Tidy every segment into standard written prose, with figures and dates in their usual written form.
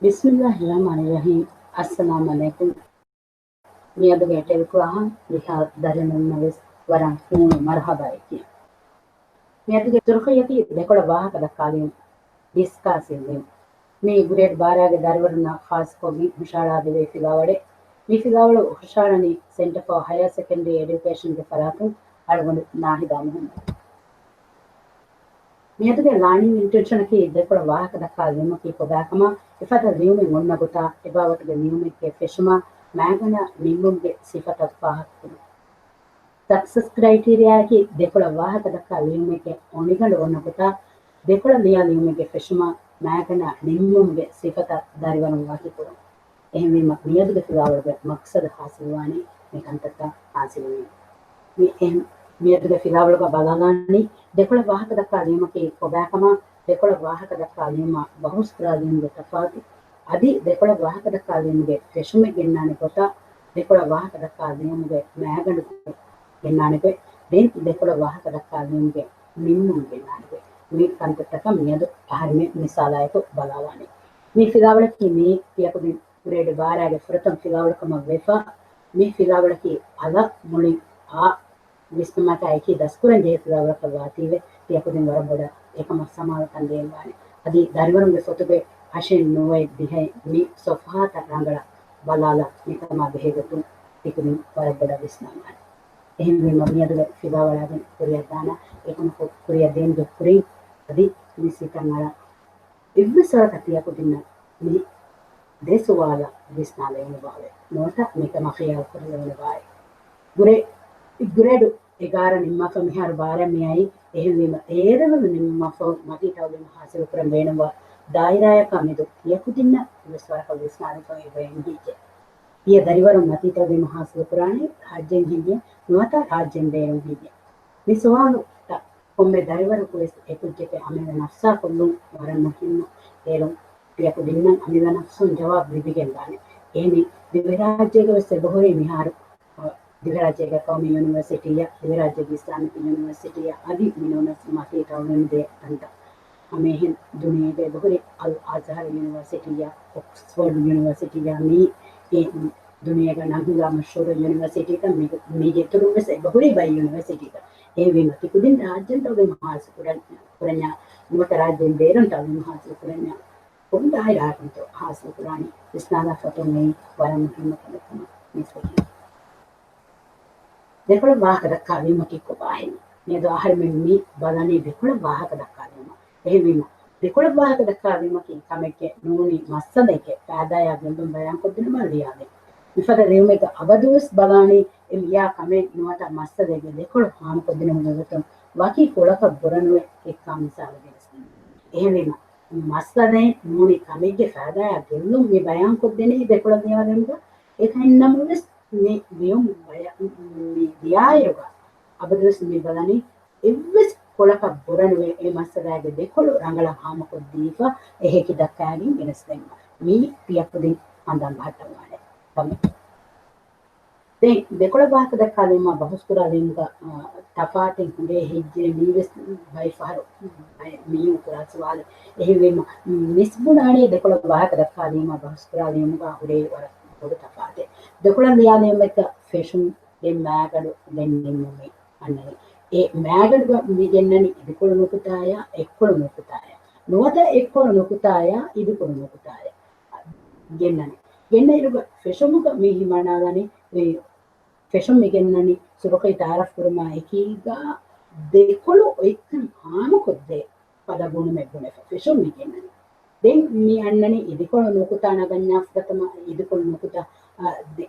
Bismillahirrahmanirrahim. Assalamu alaikum. Miyadu getel kuahan liha darenun navis waran kunu marhaba iki. Miyadu ge turkhiyati dekola wahaka dakkalin discussing. Me grade 12 ge darwarna khas ko mi mushala deve filawade. Mi filawalo Husharani Center for Higher Secondary Education ge farakun algon nahida muhammad. Miyadu ge learning intention ki dekola wahaka dakkalin ki ko bakama ifata liume monna gota ebawat ge liume ke feshuma magana ನಿಮ್ಮೊಂದಿಗೆ ಸಿಫತತ್ವ ಹಾಕ್ತೀನಿ success ಕ್ರೈಟೀರಿಯಾಗಿ ದೇಕೊಳ ವಾಹಕ ದಕ್ಕ ಲಿಯುಮೆಗೆ ಒಣಿಗಂಡು ಒನ್ನಗುತ್ತ ದೇಕೊಳ ಲಿಯಾ ಲಿಯುಮೆಗೆ ಫೆಶುಮ ಮ್ಯಾಗನ ನಿಮ್ಮೊಂದಿಗೆ ಸಿಫತ ದಾರಿವನು ಹಾಕಿಕೊಡು එහෙම මියදුගේ ෆිලාවලගේ මක්සද හාසිලවානේ මේකන්තක හාසිලුනේ මේ එහෙම මියදුගේ ෆිලාවලක බලාගන්නේ දෙකොළ වාහක දක්වා ලියුමකේ කොබෑකම දෙකොළ වාහක දක්වා ලියුම බහුස්ත්‍රාදීන්ගේ තෆාති අදි දෙකොළ වාහක දක්වා ලියුමගේ රෙෂුමේ ගෙන්නානේ කොට දෙකොළ වාහක දක්වා ලියුමගේ මෑගඩු ගෙන්නානේ දෙන් දෙකොළ වාහක දක්වා ලියුමගේ මින්නුම් ගෙන්නානේ මේ කන්තක මියදු ආහාරමේ මිසාලායක බලාවානේ මේ ෆිලාවලකේ මේ පියකුදින් grade 12 ಪ್ರಥಮ ಫಿಲಾವಳಕಮ ವೆಫಾ ಮಿ ಫಿಲಾವಳಕಿ ಅಲ ಮುಳಿ ಆ ವಿಸ್ಮತ ಐಕಿ ದಸ್ಕುರಂ ಜೆ ಫಿಲಾವಳಕ ವಾತಿವೆ ಯಕುದಿನ ವರಬಡ ಏಕಮ ಸಮಾಲ ತಂದೆನ್ ವಾನೆ ಅದಿ ದರಿವರಂಗೆ ಸೊತುಗೆ ಅಶೆನ್ ನೋವೈ ದಿಹೈ ಮಿ ಸಫಾತ ರಂಗಳ ಬಲಾಲ ನಿಕಮ ಬೆಹೆಗತು ಯಕುದಿನ ವರಬಡ ವಿಸ್ನಾಮ එහෙම මේ මමියද ෆිලාවಳගෙන් කුරිය දාන ඒකම කුරිය දෙන් දුක්කුරි අದಿ විසිකන්නල ඉවසර කතියකුදින මි ದೇಸುವಾಲ ವಿಸ್ನಾಲೆಯನ್ನು ಬಾವೆ ನೋಟ ಮಿಕ ಮಖಿಯ ಕುರಿಯನ್ನು ಬಾವೆ ಗುರೆಡು ಎಗಾರ ನಿಮ್ಮ ಫಮಿಹಾರು ಬಾರ ಮಿಯಾಯಿ ಎಹೆವಿಮ ಏರವಲು ನಿಮ್ಮ ಫೋ ಮತಿತಾವು ಹಾಸಿಲು ಕುರಂ ವೇಣುವ ದಾಯಿರಾಯ ಕಮಿದು ಯಕುದಿನ್ನ ವಿಸ್ವಾರಕ ವಿಸ್ನಾಲಿಕ ಇವೆಂಗೀಜೆ ಈ ದರಿವರು ಮತಿತಾವು ಹಾಸಿಲು ಕುರಾಣಿ ರಾಜ್ಯಂ ಹಿಂಗೆ ನೋಟ ರಾಜ್ಯಂ ಬೇರು ಹೀಗೆ ವಿಸ್ವಾಲು ಒಮ್ಮೆ ದರಿವರು ಕುರಿಸ್ ಎಕುಜ್ಜೆಗೆ ಆಮೇಲೆ ನಫ್ಸಾ ಕೊಲ್ಲು ವರನ್ನು ಹಿನ್ನು ಏರು යකුදින්න අනිවනක්සුන් ජවාබ් දිවිගෙන්දානේ ඒනි දිවරාජ්‍යයක වෙස්ස බොහෝයි මිහාරු දිවරාජ්‍යයක කවමි යුනිවර්සිටිය දිවරාජ්‍යයක ඉස්ලාමික යුනිවර්සිටිය අදි මිනෝනස් මාතේ ටවුන් දෙ අන්ත අමෙහින් දුනියගේ බොහෝයි අල් අස්හර් යුනිවර්සිටිය ඔක්ස්ෆර්ඩ් යුනිවර්සිටිය මේ ඒ දුනියගේ නගුලා මෂූර් යුනිවර්සිටිය මේ ගෙතුරු වෙස්ස බොහෝයි බයි යුනිවර්සිටිය ඒ වෙන තිකුදින් රාජ්‍යන් තවගේ මහාස පුරණ්‍ය නුවත රාජ්‍යන් දේරන් තවගේ මහාස පුරණ්‍ය Punda ila into hasil kurani isnala foto mai wala muhimma kama misali dekula waha da kali maki ko bahin ne do ahar me mi balani dekula waha da kali ma ehima dekula waha da kali maki kameke nuni masadeke padaya gendum bayan ko din maliyade ifada reume ga abadus balani eliya kame nuata masadeke dekula ham ko din mugatum waki kolaka boranwe ekka misala desin ehima මස්සනේ නෝනි කමෙගේ ෆාදාය ගෙල්ලුම් මේ බයන් කොද්දෙනේ දෙකොළ දියාවෙන්ද ඒකෙන් නමුස් මේ දියුම් බය මේ දියායෝග අබදස් මේ බලනි එවස් කොලක බොරණුවේ ඒ මස්සදාගේ දෙකොළ රංගල හාම කොද්දීප එහෙකි දක්කාගින් වෙනස් දෙන්න මේ පියප්පදින් අඳන් බහටවානේ තමයි දැන් දෙකොළ බාහක දක්කාලෙම බහුස්කුරාලින්ග තපාටින් හුදේ හිජ්ජේ නීවස් බයි ෆහර මියු කුරා සවාල එහෙවෙම මිස්බුණානේ දෙකොළ බාහක දක්කාලෙම බහුස්කුරාලින්ග හුදේ වර පොඩ තපාටේ දෙකොළ ලියාලෙම එක ෆැෂන් දෙන් මෑගඩු දෙන් නිම්මේ අන්නේ ඒ මෑගඩු මිගෙන්නනි දෙකොළ නුකුතාය එක්කොළ නුකුතාය නොවත එක්කොළ නුකුතාය ඉදුකොළ නුකුතාය ගෙන්නනි ගෙන්න ඉරුග ෆැෂමුක මිහිමනාදානේ ಫೆಷನ್ ಮಿಗೆನ್ನನಿ ಸುಬಕೈ ತಾರಫ್ ಕುರುಮ ಏಕೀಗ ದೇಕೊಳು ಒಯ್ಕನ್ ಹಾಮ ಕೊದ್ದೆ ಪದಬುಣು ಮೆಬ್ಬುಣೆ ಫೆಷನ್ ಮಿಗೆನ್ನನಿ ದೆನ್ ಮಿ ಅಣ್ಣನಿ ಇದಿಕೊಳು ನುಕುತಾ ನಗನ್ಯ ಫತಮ ಇದಿಕೊಳು ನುಕುತಾ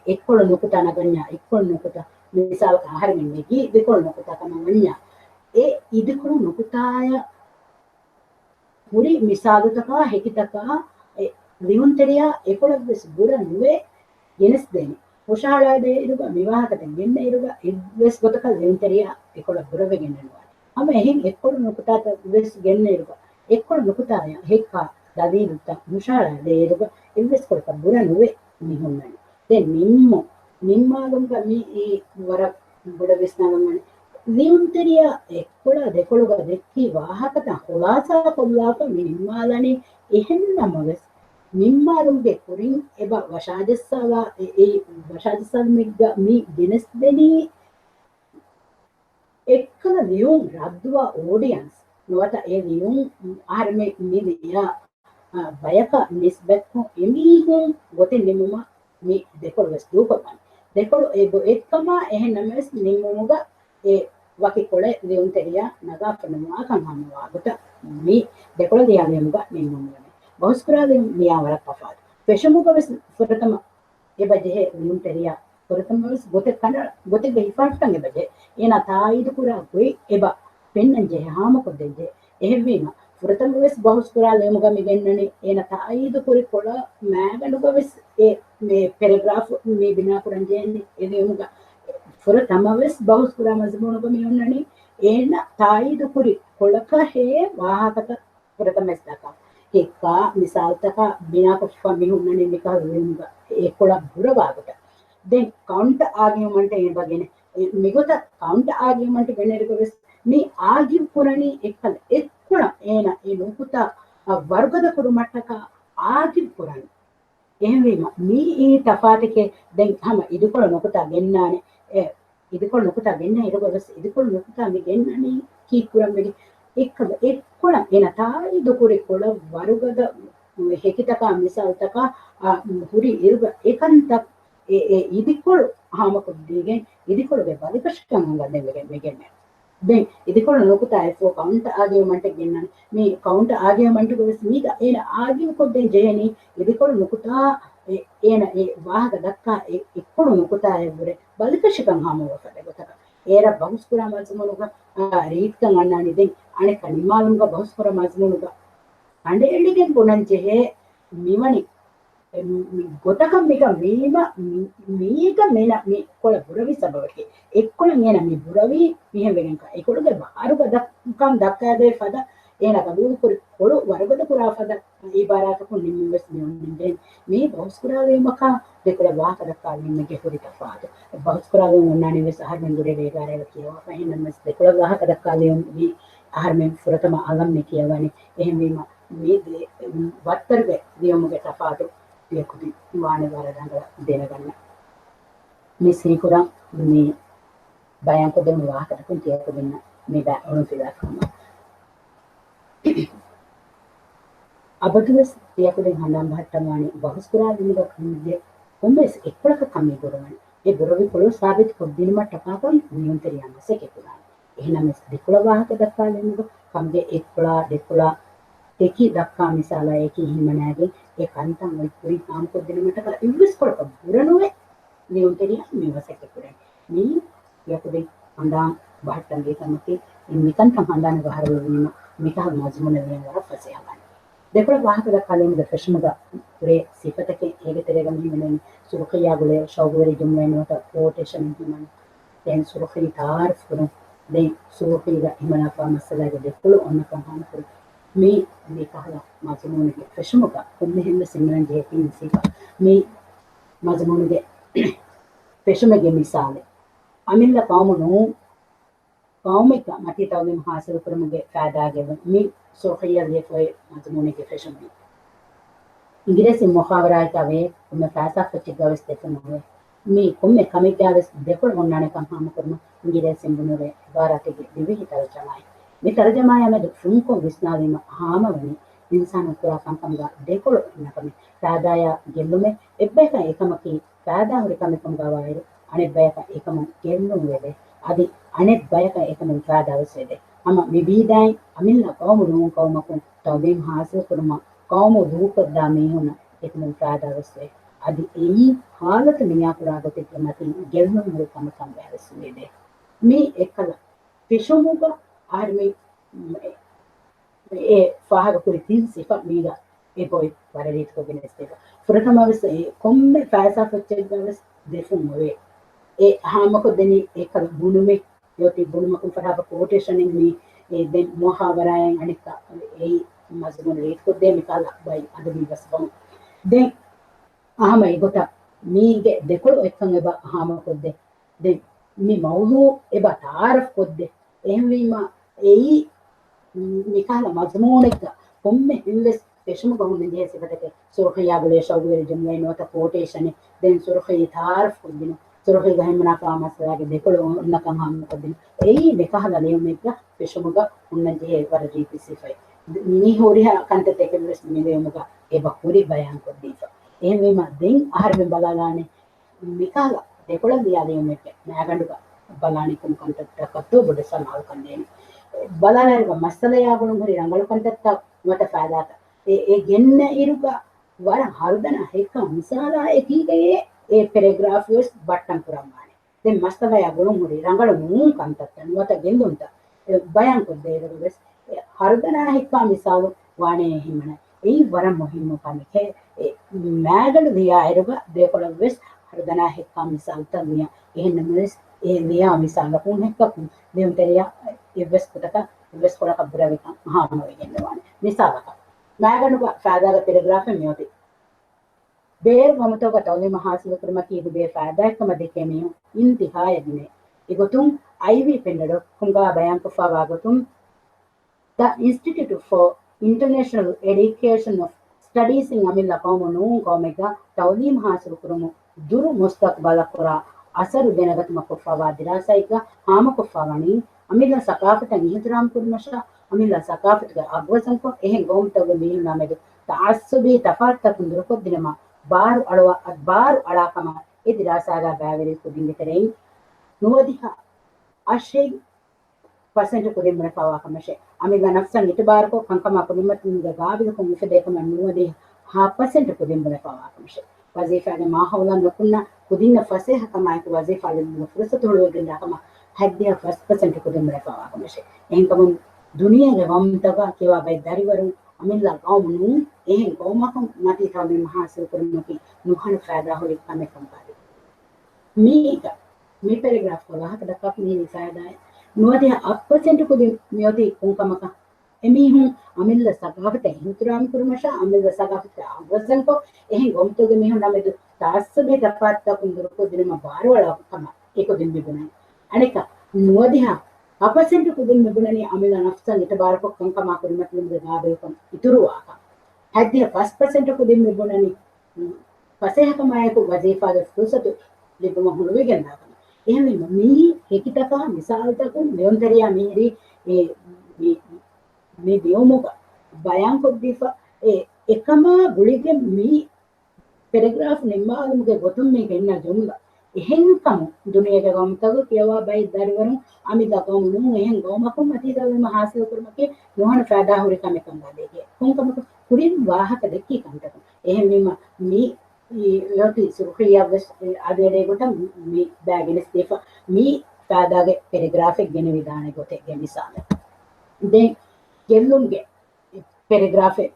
ಎಕ್ಕೊಳು ನುಕುತಾ ನಗನ್ಯ ಎಕ್ಕೊಳು ನುಕುತಾ ಮಿಸಾಲ್ ಆಹಾರ ಮಿನ್ನೆಗಿ ಇದಿಕೊಳು ನುಕುತಾ ಕಮ ವನ್ಯ ಎ ಇದಿಕೊಳು ನುಕುತಾಯ ಪುರಿ ಮಿಸಾಲುತಕ ಹೆಕಿತಕ ಲಿಹುಂತೆರಿಯ ಎಕೊಳು ಬುರ ನುವೆ ಎನಿಸ್ದೇನೆ ಹುಷಾಳಾದೆ ಇರುಗ ವಿವಾಹಕತೆ ಗೆನ್ನೆ ಇರುಗ ಇವೆಸ್ ಗೊತ್ತಕ ಲೆಂತೆರಿಯ ಎಕೊಳ ಬುರವೆ ಗೆನ್ನೆನುವ ಅಮ ಹೆಂಗ್ ಎಕ್ಕೊಳು ನುಕುತಾತ ಇವೆಸ್ ಗೆನ್ನೆ ಇರುಗ ಎಕ್ಕೊಳು ನುಕುತಾಯ ಹೆಕ್ಕ ದದೀರುತ್ತ ಹುಷಾಳಾದೆ ಇರುಗ ಇವೆಸ್ ಕೊಳಕ ಬುರ ನುವೆ ನಿಹುಮ್ಮನೆ ದೆ ನಿಮ್ಮಾಗಂಗ ಮಿ ಈ ವರ ಬುಡವೆಸ್ನಾಗಮ್ಮನೆ ಲಿಹುಂತೆರಿಯ ಎಕ್ಕೊಳ ದೆಕೊಳುಗ ದೆಕ್ಕಿ ವಾಹಕತ ಹುಲಾಸ ಕೊಲ್ಲಾಕ ಮಿ ನಿಮ್ಮಾಲನಿ ಎಹೆನ್ನ ಮವೆಸ್ මිම්මාරුගේ කුරින් එබ වශාජස්සාවා ඒ වශාජස්සාමිග්ග මී දිනස්දෙනී එක්කල ලියුම් රද්දුවා ඕඩියන්ස් නොවට ඒ ලියුම් ආරමේ මිදියා බයක නිස්බැක්කු එමීහුම් ගොතින් නිමුම මේ දෙකොළ වෙස් දූපපන් දෙකොළ ඒ එක්කමා එහෙනමස් නිමුමුග ඒ වකි කොළ ලියුම් තෙරියා නගා පනනවා කම්හනවා ගොත මේ දෙකොළ දියාලෙමුග නිමුමුනේ බහුස්කරාදෙන් මියාවරක් පපාද පෙෂමුග වෙස් ෆොටතම එබජෙහෙ ලියුම් තෙරියා ොරතමස් ගොත කඩ ගොතෙ හිපාට්ටන්ගේ බජේ ඒන තායිද පුරා ගොයි එබ පෙන්නන්ජෙ හාමකොදෙන්ජේ එහෙවීම ොරතමවෙස් බහුස්කුරා ලේමුගමි ගෙන්න්නනි ඒන තායිද පුරි කොළ මෑගඩුගවෙස් ඒ මේ පෙරග්‍රාෆ් මේ බිනාපුරන්ජයන්නේ එදමුග ොර තමවෙස් බහුස්කුරා මසමුණුගමි ඔන්නනි ඒන තායිද පුරි කොළක හේ වාහකත පුරතමස් දකා එක්කා මිසාල්තක බිනාපුෂ්ප මිහුන්නනි නිකා ලේමුග ඒ කොළ බුරවාගට then counter argument ebagene migota counter argument generikos me argue kurani ekkula ena e nukuta vargada kuru mattaka argue kurani ehwema me ee tafatike then hama idukol nukuta gennane e idukol nukuta genna irugos idukol nukuta me gennani ki kuram mege ekkula ena tai dukuri kola varugada hekitaka misaltaka huri iruga ekantak ಇದಕ್ಕೊಳು ಹಾಮಕೊದ್ದಿಗೆ ಇದಕ್ಕೊಳಗೆ ಬಲಿಕಷ್ಟಂಗದೆ ಮೆಗೆನೆ then ಇದಕ್ಕೊಳು ನೋಕುತ್ತಾ so count argument ಗೆನ್ನ ಮೀ count argument ಗೊಸ್ ಮೀಗ ಏನ ಆರ್ಗ್ಯು ಕೊದ್ದೆ ಜಯನಿ ಇದಕ್ಕೊಳು ನೋಕುತ್ತಾ ಏನ ಏ ವಾಹಕ ದಕ್ಕ ಇಕ್ಕೊಳು ನೋಕುತ್ತಾ ಎವರೆ ಬಲಿಕಷ್ಟಂ ಹಾಮವಕದೆ ಗೊತ್ತಕ ಏರ ಬಹುಸ್ಕುರ ಮಜಮನುಗ ರೀತ್ಕಂ ಅಣ್ಣಾನಿದೆ ಅಣೆ ಕನಿಮಾಲುಗ ಬಹುಸ್ಕುರ ಮಜಮನುಗ ಅಂಡೆ ಎಳಿಗೆ ಪುನಂಜೆ ಮಿವನಿ ගොතකම් එක මේක මෙන මේ කොළ බුරවි සබවකි එක්කොළන් එන මේ බුරවි මිහෙවෙගෙන්ක ඒකොළගේ බාරුක දක්කම් දක්කාදේ පද ඒනක බූ කොළු වරගද පුරා පද ඒ බාරාකු නිම්මස් නියොන්නෙන් මේ බෞස්කුරාවේ මක දෙකොළ වාක දක්කාලින් මේ හොරි තපාද බෞස්කුරාවේ උන්නානේ වෙස ආහාරෙන් ගොඩේ වේගාරේ කියවා පහින්න මස් දෙකොළ වාක දක්කාලින් මේ ආහාරෙන් පුරතම අලම් මේ කියවනේ එහෙම වීම මේ වත්තරගේ දියමුගේ තපාද යකුති වානේ වරදඟ දෙනගන්න මේ සීකුරම් මේ බයංක දෙන වාහකට කුන්තියක දෙන්න මේ බෑවුණු පිළිගන්න අබදුස් තියකෙන් හඳන් භට්ටමානි බහුස්කුරා දිනක කුන්දේ කොම්බස් එක්කලක කම්මි ගොරවන ඒ ගොරවි පොළොව සාබිත කොද්දිනම टपाපන් නියුන්තරියන් සෙකෙකුණා එහෙනම් දෙකොළ වාහක දක්වාලෙන්නක කම්ගේ එක්කොලා දෙකොලා එකි දක්වා මිසාලා එකි හිමනෑගේ ඒ කන්තන් ඔයි පුරි කාම කොද්දිනමට කල ඉංග්‍රීසි කොළක බුරනොවේ නියුන්තරියන් මෙවසෙකෙකුරේ මේ යකෙ හඳන් භට්ටන්ගේ තමකේ නිකන්තන් හඳන ගහරවීම මිකහ මජමුන වෙන වර පසයවන්නේ දෙකොළ වාහක දක්වාලෙන්න දෙෆෂමග පුරේ සිපතකේ ඒකතරගම් හිමනේ සුරුඛියාගුලේ ෂෝගවරි ජුම්වෙනවට කොටේෂන් හිමන දැන් සුරුඛි තාර්ෆ් කරන දැන් සුරුඛිගා හිමනාපා මසලාගේ දෙකොළ ඔන්නකම් හානකෝ මේ කහලා මජමුනගේ ප්‍රශ්නක කොම්මෙහෙම සිංහලෙන් ජීතින් සික මේ මජමුනගේ ප්‍රශ්නගේ මිසාලේ අමිල්ල කවමනෝ කවමික මතී තවගෙන් හාසල කරමුගේ කාදාගේ මේ සෝඛියල්ගේ ෆොයි මජමුනගේ ප්‍රශ්නයි ඉංග්‍රීසි මොහවරායිතාවේ කොම්ම පාසක් චිගවස් දෙකනෝ මේ කොම්මෙ කමිකාවස් දෙකොළ ඔන්නානකම් හාම කරන ඉංග්‍රීසි බුනුරේ ಭಾರತಕ್ಕೆ ವಿವಿಧ ತರ್ಜಮಾಯಿ මේ තර්ජමාය මැද ෆුන්කෝ විස්නාවීම හාමවනි ඉන්සාන පුරා කම්කම්ග දෙකොළ නකමි සාදාය ගෙල්ලුමේ එබ්බේක ඒකමකි සාදා හරිකමකම් ගාවයිරු අනෙක් බයක ඒකම ගෙල්ලුම් වේදේ අදි අනෙක් බයක ඒකම සාදාවස් වේදේ අම විවිධයි අමිල්ල කවමුණු කවමකු තවෙන් හාසල කරම කවමු රූපදා මේහුන ඒකම සාදාවස් වේ අදි එයි හාලත මියා පුරාගත මතින් ගෙල්ලුම් හරිකම සම්බෑවස් වේදේ මේ එකල පිෂමුග ආර්මි ඒ ෆාහක පුරි තින් සිපක් මීගා ඒ පොයි වරදීත් කොගෙනස්තේක ප්‍රථමවස ඒ කොම්මේ ෆාසා ෆච්චෙද්දවස් දෙෆුම් වේ ඒ හාමක දෙනි ඒක බුනුමේ යොති බුනුමක ෆරාප කොටේෂන් ඉන්නේ ඒ දෙන් මොහවරයන් අනික ඒ මස්මුන රේත් කොද්දේ මිකල බයි අද බිවස් බම් දෙන් ආම ඒකට මීගේ දෙකොළ එක්කන් එබ හාම කොද්දේ දෙන් මේ මවුදු එබ තාරෆ් කොද්දේ එහෙම වීම ඒ මිකල මජමුනෙක කොම්මෙ ඉන්වෙස් पेशम कहूँ नहीं जैसे कहते के सुरखिया बोले शौगुले जमले नोता कोटेशन देन सुरखी तारफ को दिन सुरखी गहे मना काम असला के देखो उन्ना काम हम को दिन यही देखा हला नहीं में का पेशम का उन्ना जे वर रीति सिफाई ni horiha kante tekeles mile muga e bakuri bayan ko difa ehme ma den ahar me balalane mikala dekola diyale umeke naganduga balani kum kante takatto bode sanal kande balana masala yagunu hori rangalu kante mata faidata e genne iruga war hardana hekka misala ekige e paragraphs button kuramane den masala yagunu hori rangalu mun kante mata gendunta bayan ko deeru හරදනා හික්කා මිසාව වානේ හිමන ඒ වරම් මොහිම්ම කමිකේ මෑගල දියා එරුග දෙකොළ වෙස් හරදනා හික්කා මිසාව තමිය එහෙන්න mess ඒ නියා මිසාල කුන් හික්කා දෙම් තෙරියා ඉවස් කුතක ඉවස් කොලක බරවික මහාම වෙගෙන්නවානේ මිසාලක මෑගනුක ෆාදාග පෙරග්‍රාෆ් මියෝති බේර් මමතෝක තවලි මහාසිල ක්‍රම කීදු බේ ෆාදාකම දෙකේ මියෝ ඉන්තිහාය දිනේ ඉගොතුම් අයිවි පෙන්නඩ කුංගා බයන් කුෆා වාගොතුම් The Institute for International Education of Studies in Amilla Komunu Komega Taulim Hasukurumu Duru Mustakbala Kura Asaru Benagat Makufawa Dirasaika Hama Kufawani Amilla Sakafat and Hidram Kurmasha Amilla Sakafat Agwasanko Ehe Gom Tawami Named the Asubi Tafata Kundruko Dinama Bar Alawa Bar Alakama Edirasaga Baveri Kudingeterain Nuadiha Ashig percent को दिन में पावा कमशे अमी का नक्शा नितबार को कंकमा को निमत निगा गाबिल को मुझे देखो मैं नुअदे 5% को दिन में पावा कमशे वजीफा ने माहौला नकुन्ना को दिन फसे हकमाय को वजीफा ले फुर्सत होलो दिन कमा हद्दिया 1% को दिन में पावा कमशे एन कम दुनिया के वम तक केवा बाय दारीवरु अमिला गांव नु एन गांव को मती था में महासिल करनो की नुहन फायदा होली कमे कम पादे मी पैराग्राफ को वहां तक अपनी फायदा है नुअदे 8% को मियोती कुंकमका एमीहु अमिल्ला सगाफत हिंतुराम कुरमशा अमिल्ला सगाफत अवसन को एही गोमतोगे मिहु नमेदु तासबे दपात कुंदुर को दिन में बारवाला कमा एको दिन में बनाए अनेक नुअदे 8% को दिन में बनानी अमिल्ला नफ्सा नितबार को कुंकमा कुरमत में गाबे को इतुरुवाका हद्दिया 5% को दिन में बनानी फसेह कमाए को वजीफा के फुर्सत लिबम हुलवे गंदा එහෙම මේ හිකිතක මිසාල්තක මෙොන්තරියා මේරි මේ දියොමුක බයං කොද්දිෆා එකම ගුලිගේ මේ පැරාග්‍රාෆ් නිම්මාලුගේ ගොතුම් මේ ගෙන්න ජොම්ලා එහෙන් කම දුනියක ගොම්තක කියවා බයි දරිවරු අමි දකම නු එහෙන් ගොමකම මතිදල් මහාසිල කරමකේ නොහන ෆාදා හොරි කම කංගා දෙකේ කොන්කම කුරින් වාහක දෙකී කන්තක එහෙන් මේ योटी सुरखिया बस आगे गोटा मी बैगिन स्टेफ मी फादागे पैराग्राफिक गेने विधाने गोते गे मिसाल दे गेल्लुंगे पैराग्राफिक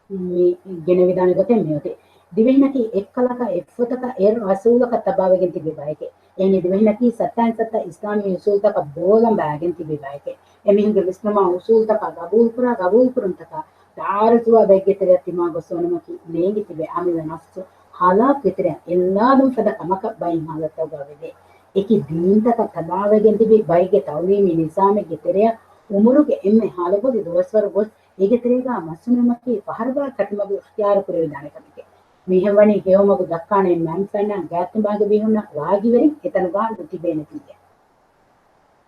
मी गेने विधाने गोते मियोते दिवेहनकी एकलका एफतक एर असूलक तबावेगे तिबे बायके एनी दिवेहनकी सत्तान सत्ता इस्लामी उसूल तक बोलम बायगे तिबे बायके एमिहंगे इस्लाम उसूल तक कबूल कुरन तक तारजुवा बेगे तेरे तिमा गोसोनमकी नेगी तिबे आमिल नफ्स हालात वितरे ಎಲ್ಲಾದಂ ಫದ ಕಮಕ ಬೈ ಹಾಲತಗವಿದೆ ಏಕಿ ದೀಂತಕ ತಬಾವೆಗೆಂದಿ ಬಿ ಬೈಗೆ ತೌಲೀಮಿ ನಿಜಾಮಿಗೆ ತೆರೆಯ ಉಮರುಗೆ ಎಮ್ಮೆ ಹಾಲಬೋದಿ ದೋಸ್ವರ ಗೋಸ್ ಏಗೆ ತೆರೆಗ ಮಸುನಮಕಿ ಫಹರ್ಬಾ ಕಟ್ಮಬು ಇಖ್ತಿಯಾರ ಕುರೆ ವಿಧಾನ ಕಮಿಕೆ මිහෙවණි ගෙවමගු දක්කානේ මන්සන්න ගෑතුමාගේ බිහුණ වාගිවරින් එතනගා නුතිබේන තිය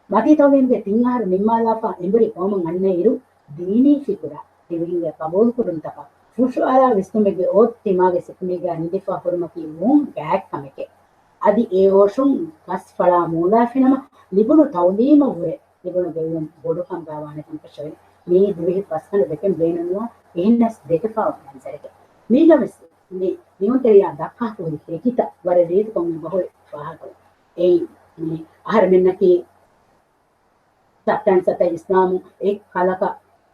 මතී තවෙන්ගේ තින්හාර නිම්මාලාපා එඹරි කොමන් අන්නේ ඉරු දීනී ෆිකුරා දිවිහිගේ කබෝල් කුරුන් තක ෆුෂුආලා විස්තුමගේ ඕත් තිමාගේ සිකුමීගේ නිදිෆා ෆොර්මකි මුන් ගෑක් කමකේ අදි ඒ ඕෂුන් කස් ඵලා මූලාෆිනම ලිබුණු තවලීම වුරේ ලිබුණු ගෙවුම් බොඩු කම්බාවානේ කම්පෂොයි මේ දිවිහි පස්කන දෙකෙන් බේනනවා එහෙන්නස් දෙකපා වන්සරක මේගමස් මේ නියුන්තරියා දක්කා කොහොමද ඒකිත වර දීත කොම් බහොල් වාහක ඒ මේ ආහාර මෙන්නකි සත්‍යන් සත ඉස්ලාම එක් කලක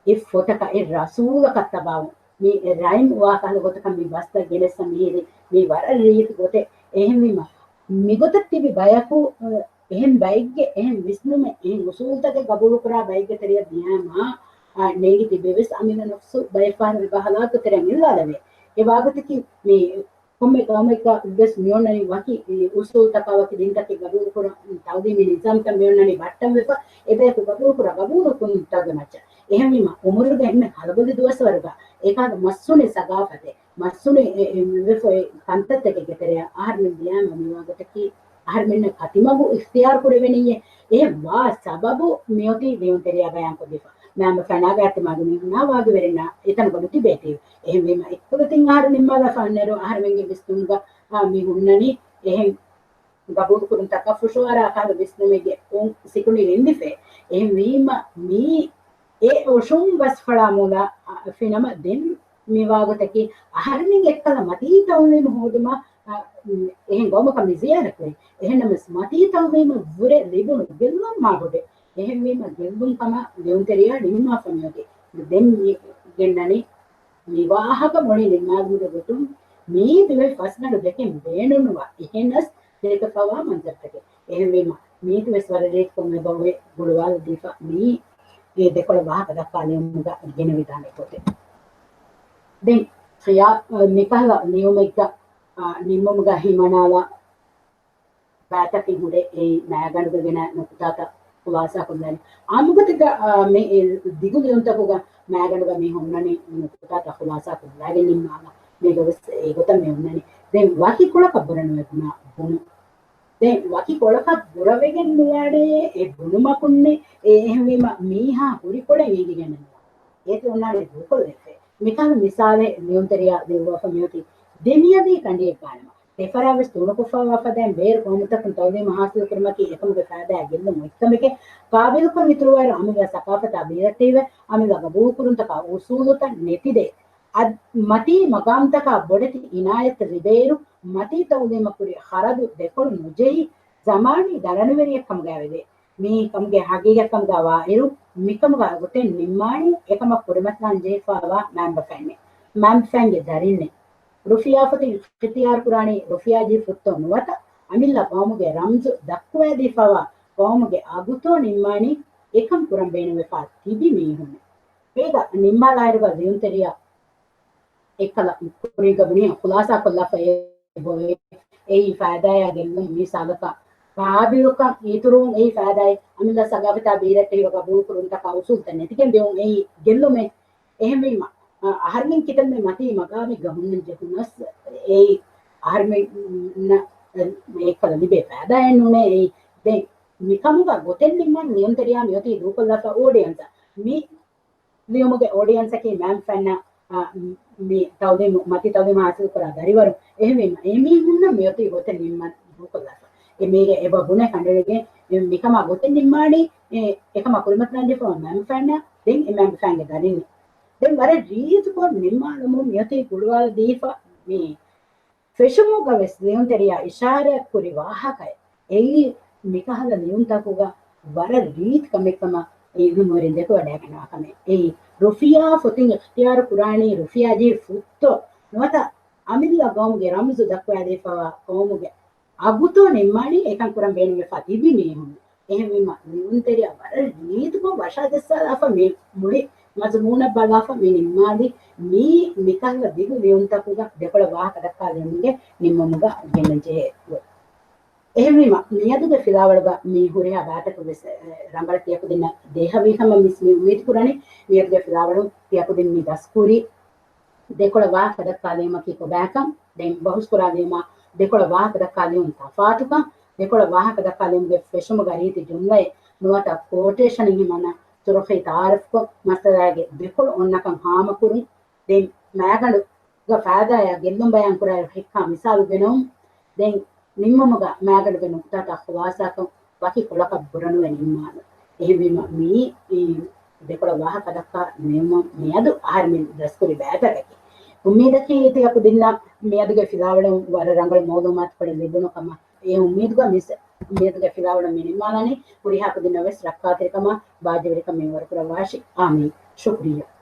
ඒ ෆොටක ඒ රසූලක තබාව මේ රයිම් වාකල ගොතක මේ බස්ත ගෙලස මේ වර රීත ගොතේ එහෙම වීම මිගොත තිබි බයකු එහෙන් බයිග්ගේ එහෙන් විස්නුම එහෙන් උසූල්තක ගබුළු කරා බයිග්ගේ තරිය දියාමා නේගි තිබෙවස් අමින නෆ්සු බයෆාන විබහලාත තරිය නිල්ලාලවේ ඒ වාගතකි මේ කොම්මේ කාමේක දෙස් මියොන්නනි වකි උසූල්තකවකි දින්තක ගබුළු කරා තවදී මේ නිසම් කම් මියොන්නනි බට්ටම් වෙප එබේ ගබුළු කරා ගබුළු කුන් තගමච්ච එහෙම වීම උමරුගේ එන්න හලබලි දවස් වර්ග ඒකන මස්සුනේ සගාපතේ මස්සුනේ වෙෆෝ කන්තත් එක ගෙතරය ආහාර මෙන් දියාම මේවාකට කි ආහාර මෙන්න කතිමබු ඉක්තියාර කුරෙවෙනියේ ඒ වා සබබු මියොති දියුන්තරියා බයන් කොදිෆා මම ෆනාගාත් මගුනි නාවාගේ වෙරෙන එතන බඩුති බේටි එහෙම මෙම එක්කලතින් ආහාර නිම්මාලා ෆන්නරෝ ආහාර මෙන්ගේ විස්තුන්ගා මි හුන්නනි එහෙම ගබුල් කුරුන් තකෆුෂුවාරා කාද විස්නමේගේ උන් සිකුනි ඉන්දිෆේ එහෙම වීම මී ඒ ඔෂුම් බස් ෆලාමුලා ෆිනම දෙන් මේවාගතකි ආහාරමින් එක්කල මතීතවුනේ මොහොදම එහෙන් ගොමක මිසියාරකේ එහෙනම මතීතවුනේ වුරේ ලිබුණු ගෙල්ලම් මාගොඩේ එහෙන් වීම ගෙල්ලුම් කම දෙවුන්තරියා නිම්මා ෆමියෝගේ දෙන් ගෙන්නනි විවාහක මොණි නිම්මාගුද ගොතුම් මේ දෙවේ ෆස්නඩ දෙකෙන් බේනුනවා එහෙනස් දෙක පවා මන්තරතකේ එහෙන් වීම මේ දෙවේ ස්වරලේ කොම්මේ බවේ ගුලවාල් දීපා මේ ඒ දෙකොළ වාහක දක්වාලියමුග ගෙන විධානය පොතේ දැන් ක්‍රියා නිකල නියමයික නිම්මමුග හිමනාලා බාතකි හුඩේ ඒ නෑගණුගෙන නොකුතාත වාසා කොන්දනි ආමුගතික මේ දිගුලියුන්තකුග නෑගණුග මේ හොන්නනි නොකුතාත වාසා කොන්දාගෙන නිම්මාලා මේ ගොස් ඒ ගොත මේ හොන්නනි දැන් වාකි කොලක බරන වෙතුනා බුණු දැන් වාකි කොලක බුරවෙගෙන් මෙයාඩේ ඒ බුණු මකුන්නේ ඒ එහෙම මීහා හුරි කොඩේ වීදි ගන්නවා ඒක උනානේ දුකොල්ලේ මිකල් මිසාලේ නියුන්තරියා දෙවවා ෆමියෝති දෙමියදී කණ්ඩිය ගන්නවා දෙෆරාවස් තුනකෝෆාවා පදෙන් බේර කොමුතකන් තවදේ මහාසල කරමකි එකමක සාදා ගෙන්න මොක්කමක කාබිල් කො මිතුරුවර අමිග සකාපත අබිරතේව අමිග ගබූ කුරුන්තක උසූලත නෙතිදේ අද මති මගාම්තක බොඩති ඉනායත් රිබේරු මති තවදේ මකුරි හරදු දෙකොළු මුජෙහි zamaani දරණවරිය කමගාවේදේ මේ කමගේ හගීගකම් ගවා ඉරු මිකම ගොතේ නිම්මාණි එකම පුරමත්නම් ජේෆාවා මම්බෆන්නේ මම්ෆංගේ දරින්නේ රුෆියාපති ඉක්තියාර කුරාණි රුෆියාජි ෆුත්තෝ නුවත අමිල්ලා කොමුගේ රම්සු දක්වා දීපවා කොමුගේ අගුතෝ නිම්මාණි එකම් පුරම් බේන වෙපා තිබි මීහුනේ වේග නිම්මාලායරව දියුන්තරියා එකල කුරීගබනේ ખુલાસા කොල්ලා ෆේ බොේ ඒ ෆාදාය ගෙන්න මේ සාලක කාබිලක ඊතුරුන් ඒ ෆාදාය අමිල්ලා සගාවිතා බීරටේ වක බෝ කුරුන්ට කවුසුල්ත නැතිකෙන් දෙවුන් ඒ ගෙල්ලොමේ එහෙම වීම ආහාරමින් කිතන් මේ මතී මගාමි ගහුන්න ජකුනස් ඒ ආහාරමින් මේකල ලිබේ ෆාදායන් උනේ ඒ දැන් මිකමුග ගොතෙන් නිම්මන් නියන්තරියා මියොති දූකල්ලාට ඕඩියන්ස මේ ලියමුගේ ඕඩියන්ස එකේ මෑම් ෆන්න මේ තවදේ මති තවදේ මාසු කරා දරිවරු එහෙම එමි මුන්න මියොති ගොතෙන් නිම්මන් දූකල්ලාට ඒ මේගේ එබ ගුණ කණ්ඩලගේ මිකම ගොතෙන් නිම්මාණි එකම කුරුමත් නන්දේ ෆෝ මෑම් ෆන්න දැන් ඒ මෑම් ෆන්නේ දරින්නේ දැන් වර රීතු කො නිර්මාණමු මියතේ කුඩවල දීපා මේ ෆෙෂමු ගවස් නියුන්තරියා ඉෂාරයක් කුරි වාහකය ඒ මිකහල නියුන්තකුග වර රීත් කමෙකම ඒ නුමරින් දෙක වඩා කරනවා කම ඒ රුෆියා ෆොතින් ඉක්තියාර කුරාණි රුෆියාජි ෆුත්තෝ නොත අමිල්ලා ගෝමුගේ රම්සු දක්වා දීපා කොමුගේ අගුතෝ නිර්මාණි එකන් කුරම් බේන වෙපා තිබි මේහුන එහෙම නියුන්තරියා වර රීතු කො වශාදස්සලා ෆමේ මුලි මජමුන බලාෆ මිනිමාදි මේ මිකල්ල දිගු දෙවුන්තකුග දෙකොළ වාහක දක්වා දෙන්නේ නිම්මමුග ගෙන්නජේ එහෙම මියදුගේ ෆිලාවලග මේ හුරියා බාතක වෙස රංගල තියපු දෙන්න දේහවීහම මිස් මේ උමීත් කුරානේ මියදුගේ ෆිලාවලු තියපු දෙන්න මේ දස්කුරි දෙකොළ වාහක දක්වා දෙම කි කොබෑකම් දැන් බහුස් කුරා දෙම දෙකොළ වාහක දක්වා දෙම තෆාතුකම් දෙකොළ වාහක දක්වා දෙමගේ ෆෙෂම ගරීති ජුම්ලයි නොත කොටේෂන් හිමන තුරෆේ තාරෆ්ක මස්තදාගේ දෙකොළ ඔන්නකම් හාමකුරු දැන් මෑගඩු ಗ ಫಾದಾಯ ಗೆಲ್ಲುಂ ಬಯಾನ್ ಕುರ ಹಿಕ್ಕಾ ಮಿಸಾಲು ಗೆನೋಂ ದೆನ್ ನಿಮ್ಮಮಗ ಮ್ಯಾಗಡ ಗೆನು ತಾತ ಖವಾಸಾಕ ಬಾಕಿ ಕೊಳಕ ಬುರನು ನಿಮ್ಮಾನ ಎಹಿಬಿಮ ಮೀ ಈ දෙකොළ වාහක දක්වා මෙම මෙයදු ආහාර මින් දස්කුරි බෑතකකි උම්මීදකී ඉතික දෙන්න මෙයදුගේ ෆිලාවල වර රංගල මෝදමාත් පඩ ලැබුණ කම ඒ උම්මීදුගේ මිස් මෙයදුගේ ෆිලාවල මිනිමානනේ පුරිහාක දින වෙස් රක්කාතේකම බාජවරික මෙවර පුර වාෂි ආමි ශුක්‍රියා